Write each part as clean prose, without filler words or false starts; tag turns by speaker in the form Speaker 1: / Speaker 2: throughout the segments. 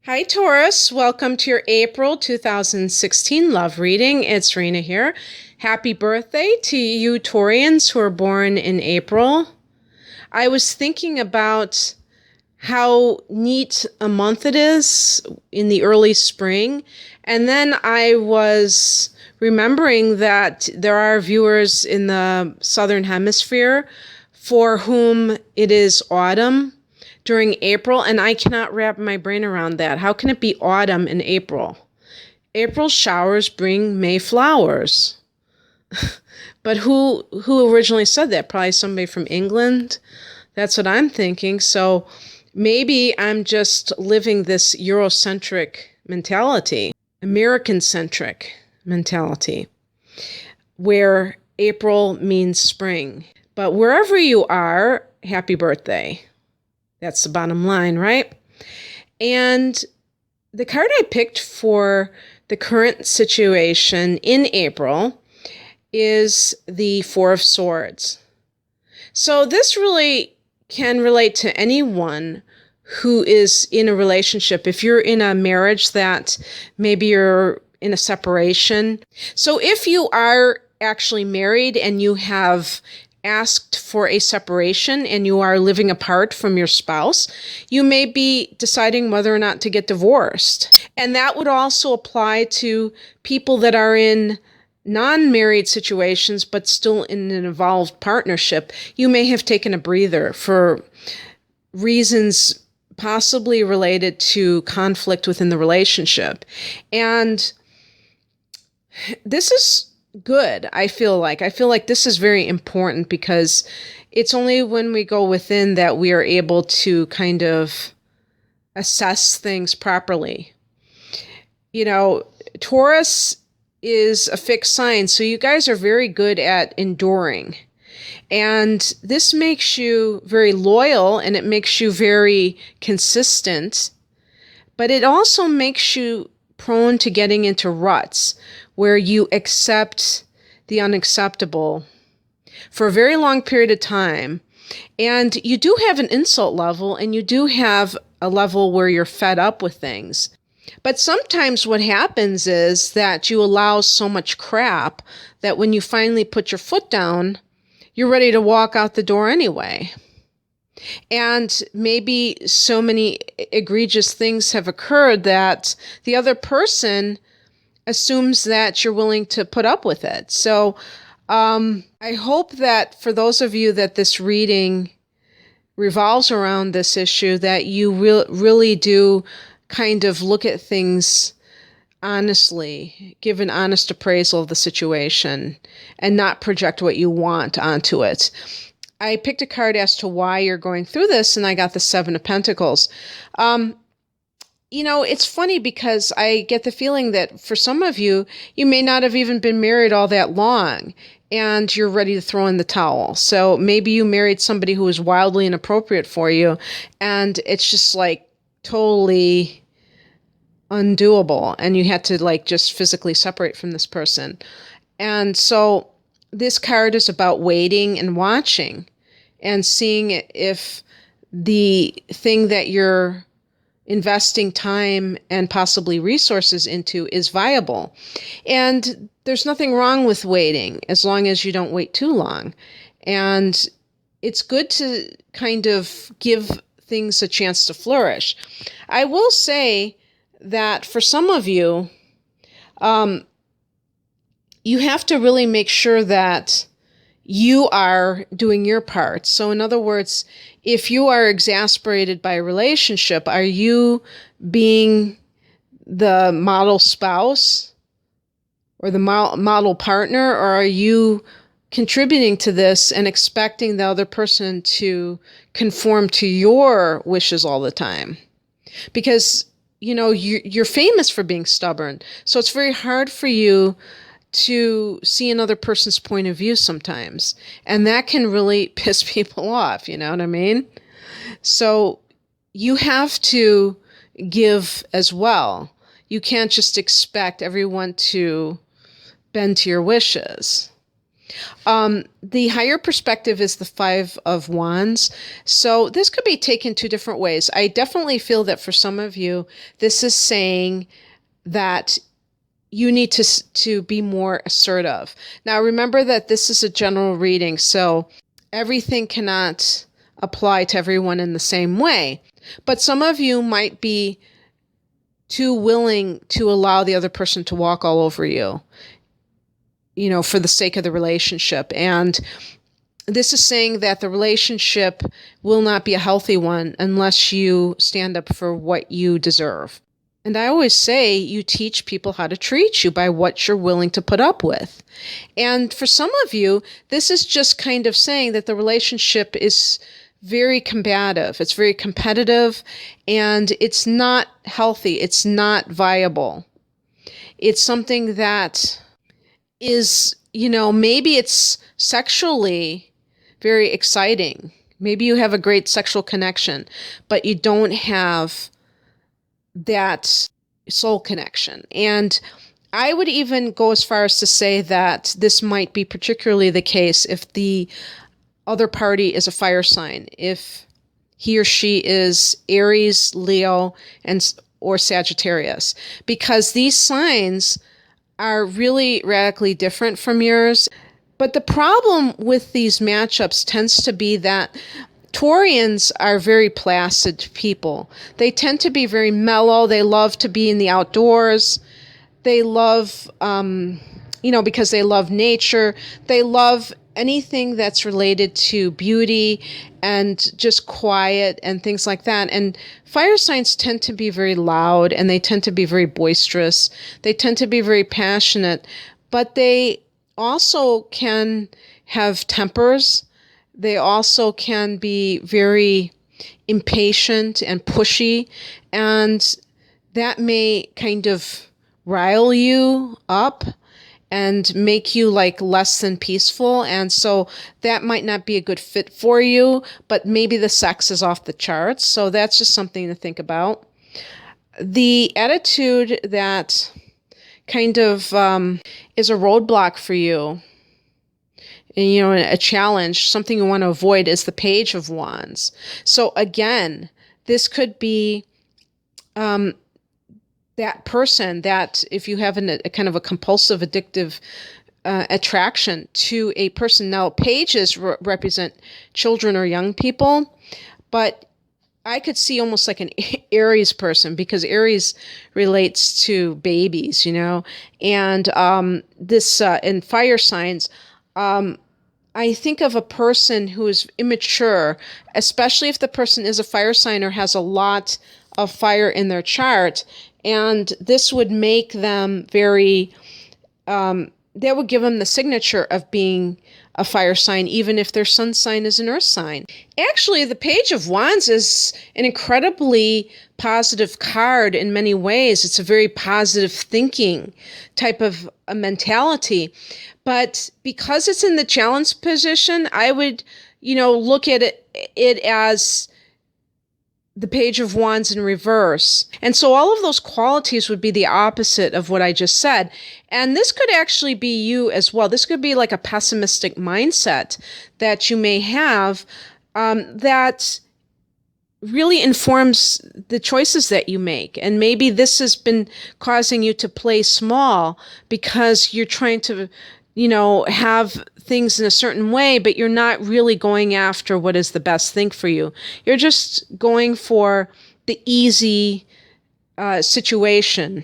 Speaker 1: Hi, Taurus. Welcome to your April 2016 love reading. It's Rena here. Happy birthday to you Taurians who are born in April. I was thinking about how neat a month it is in the early spring, and then I was remembering that there are viewers in the Southern Hemisphere for whom it is autumn during April, and I cannot wrap my brain around that. How can it be autumn in April? April showers bring May flowers. But who originally said that? Probably somebody from England. That's what I'm thinking. So maybe I'm just living this Eurocentric mentality, American-centric mentality, where April means spring. But wherever you are, happy birthday. That's the bottom line, right? And the card I picked for the current situation in April is the Four of Swords. So this really can relate to anyone who is in a relationship. If you're in a marriage that maybe you're in a separation. So if you are actually married and you have asked for a separation and you are living apart from your spouse, you may be deciding whether or not to get divorced. And that would also apply to people that are in non-married situations but still in an involved partnership. You may have taken a breather for reasons possibly related to conflict within the relationship. And this is good. I feel like this is very important because it's only when we go within that we are able to kind of assess things properly. You know, Taurus is a fixed sign, so you guys are very good at enduring. And this makes you very loyal and it makes you very consistent, but it also makes you prone to getting into ruts where you accept the unacceptable for a very long period of time. And you do have an insult level and you do have a level where you're fed up with things. But sometimes what happens is that you allow so much crap that when you finally put your foot down, you're ready to walk out the door anyway. And maybe so many egregious things have occurred that the other person assumes that you're willing to put up with it. So I hope that for those of you that this reading revolves around this issue, that you really do kind of look at things honestly, give an honest appraisal of the situation, and not project what you want onto it. I picked a card as to why you're going through this, and I got the Seven of Pentacles. You know, it's funny because I get the feeling that for some of you, you may not have even been married all that long and you're ready to throw in the towel. So maybe you married somebody who was wildly inappropriate for you and it's just like totally undoable and you had to like just physically separate from this person. And so this card is about waiting and watching and seeing if the thing that you're investing time and possibly resources into is viable. And there's nothing wrong with waiting as long as you don't wait too long. And it's good to kind of give things a chance to flourish. I will say that for some of you, you have to really make sure that you are doing your part. So in other words, if you are exasperated by a relationship, are you being the model spouse or the model partner, or are you contributing to this and expecting the other person to conform to your wishes all the time? Because, you know, you're famous for being stubborn. So it's very hard for you to see another person's point of view sometimes. And that can really piss people off, you know what I mean? So you have to give as well. You can't just expect everyone to bend to your wishes. The higher perspective is the Five of Wands. So this could be taken two different ways. I definitely feel that for some of you, this is saying that you need to be more assertive. Now, remember that this is a general reading, so everything cannot apply to everyone in the same way. But some of you might be too willing to allow the other person to walk all over you, for the sake of the relationship. And this is saying that the relationship will not be a healthy one unless you stand up for what you deserve. And I always say you teach people how to treat you by what you're willing to put up with. And for some of you, this is just kind of saying that the relationship is very combative. It's very competitive, and it's not healthy. It's not viable. It's something that is, maybe it's sexually very exciting. Maybe you have a great sexual connection, but you don't have that soul connection. And I would even go as far as to say that this might be particularly the case if the other party is a fire sign, if he or she is Aries, Leo, or Sagittarius, because these signs are really radically different from yours. But the problem with these matchups tends to be that Taurians are very placid people. They tend to be very mellow. They love to be in the outdoors. They love, because they love nature. They love anything that's related to beauty and just quiet and things like that. And fire signs tend to be very loud, and they tend to be very boisterous. They tend to be very passionate, but they also can have tempers. They also can be very impatient and pushy, and that may kind of rile you up and make you less than peaceful. And so that might not be a good fit for you, but maybe the sex is off the charts. So that's just something to think about. The attitude that kind of is a roadblock for you, and, a challenge, something you want to avoid, is the Page of Wands. So again, this could be that person that if you have a kind of a compulsive, addictive attraction to a person. Now, pages represent children or young people, but I could see almost like an Aries person, because Aries relates to babies, and this in fire signs, I think of a person who is immature, especially if the person is a fire sign or has a lot of fire in their chart. And this would make them very, that would give them the signature of being a fire sign, even if their sun sign is an earth sign. Actually, the Page of Wands is an incredibly positive card in many ways. It's a very positive thinking type of a mentality. But because it's in the challenge position, I would, look at it as the Page of Wands in reverse. And so all of those qualities would be the opposite of what I just said. And this could actually be you as well. This could be like a pessimistic mindset that you may have that really informs the choices that you make. And maybe this has been causing you to play small because you're trying to, have things in a certain way, but you're not really going after what is the best thing for you. You're just going for the easy situation.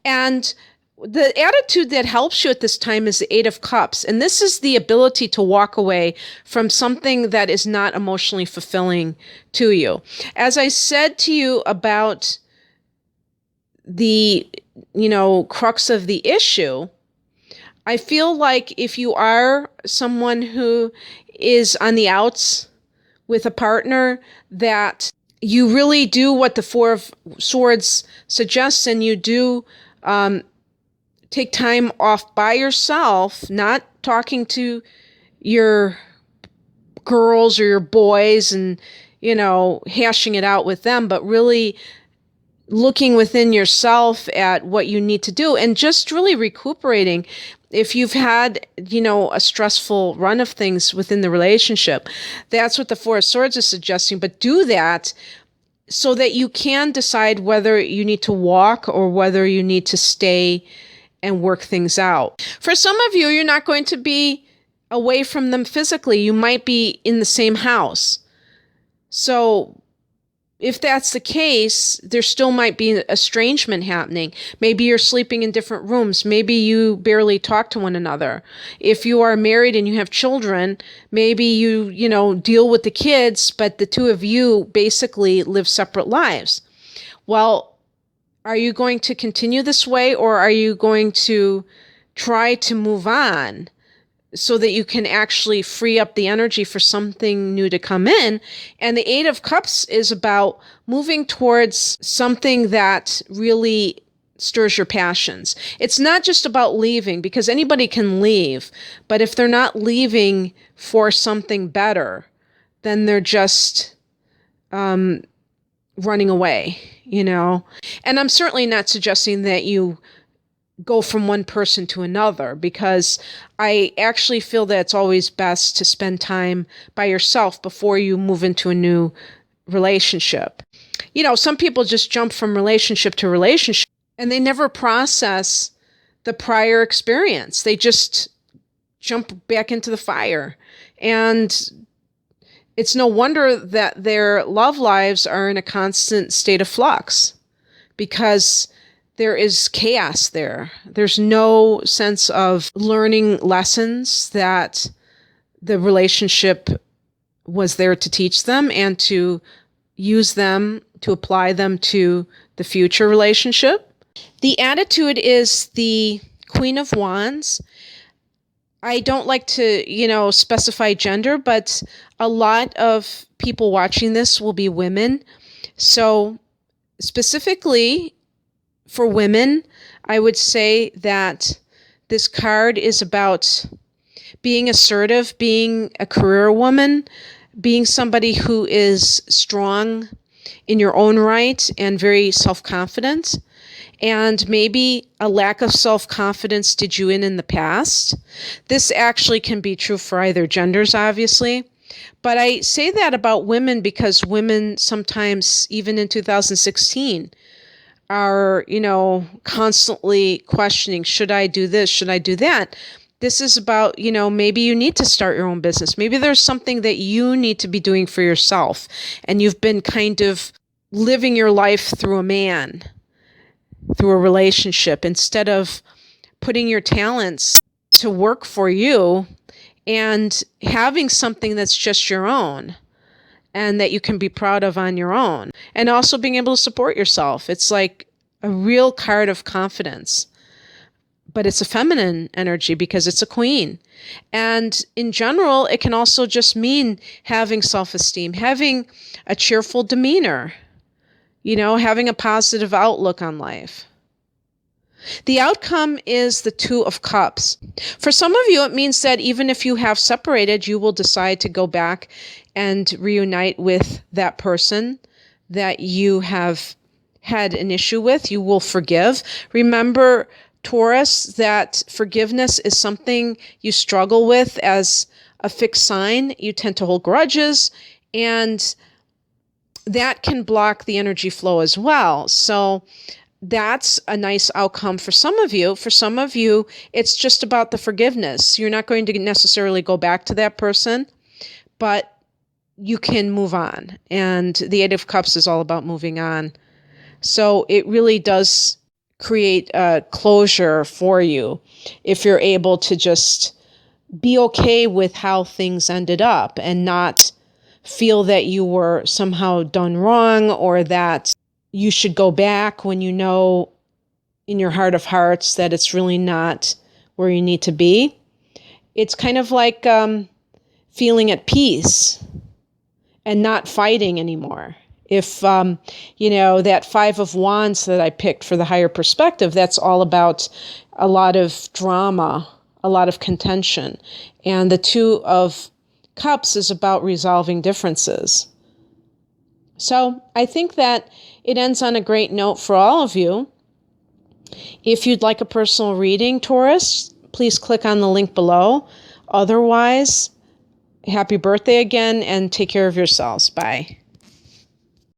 Speaker 1: And the attitude that helps you at this time is the Eight of Cups. And this is the ability to walk away from something that is not emotionally fulfilling to you. As I said to you about the, crux of the issue, I feel like if you are someone who is on the outs with a partner, that you really do what the Four of Swords suggests, and you do take time off by yourself, not talking to your girls or your boys and, hashing it out with them, but really looking within yourself at what you need to do and just really recuperating. If you've had, a stressful run of things within the relationship, that's what the Four of Swords is suggesting. But do that so that you can decide whether you need to walk or whether you need to stay and work things out. For some of you, you're not going to be away from them physically. You might be in the same house. So if that's the case, there still might be estrangement happening. Maybe you're sleeping in different rooms. Maybe you barely talk to one another. If you are married and you have children, maybe you deal with the kids, but the two of you basically live separate lives. Well, are you going to continue this way, or are you going to try to move on so that you can actually free up the energy for something new to come in? And the Eight of Cups is about moving towards something that really stirs your passions. It's not just about leaving, because anybody can leave, but if they're not leaving for something better, then they're just running away, And I'm certainly not suggesting that you go from one person to another, because I actually feel that it's always best to spend time by yourself before you move into a new relationship. Some people just jump from relationship to relationship and they never process the prior experience. They just jump back into the fire. And it's no wonder that their love lives are in a constant state of flux, because there is chaos there. There's no sense of learning lessons that the relationship was there to teach them and to use them, to apply them to the future relationship. The attitude is the Queen of Wands. I don't like to, specify gender, but a lot of people watching this will be women. So specifically, for women, I would say that this card is about being assertive, being a career woman, being somebody who is strong in your own right and very self-confident. And maybe a lack of self-confidence did you in the past. This actually can be true for either genders, obviously. But I say that about women because women sometimes, even in 2016, are, constantly questioning, should I do this? Should I do that? This is about, maybe you need to start your own business. Maybe there's something that you need to be doing for yourself, and you've been kind of living your life through a man, through a relationship, instead of putting your talents to work for you and having something that's just your own and that you can be proud of on your own, and also being able to support yourself. It's like a real card of confidence, but it's a feminine energy because it's a queen. And in general, it can also just mean having self-esteem, having a cheerful demeanor, having a positive outlook on life. The outcome is the Two of Cups. For some of you, it means that even if you have separated, you will decide to go back and reunite with that person that you have had an issue with. You will forgive. Remember, Taurus, that forgiveness is something you struggle with as a fixed sign. You tend to hold grudges, and that can block the energy flow as well. So that's a nice outcome for some of you. For some of you, it's just about the forgiveness. You're not going to necessarily go back to that person, but you can move on. And the Eight of Cups is all about moving on. So it really does create a closure for you if you're able to just be okay with how things ended up and not feel that you were somehow done wrong, or that you should go back when you know in your heart of hearts that it's really not where you need to be. It's kind of like feeling at peace and not fighting anymore. If, that Five of Wands that I picked for the higher perspective, that's all about a lot of drama, a lot of contention. And the Two of Cups is about resolving differences. So I think that it ends on a great note for all of you. If you'd like a personal reading, Taurus, please click on the link below. Otherwise, happy birthday again and take care of yourselves. Bye.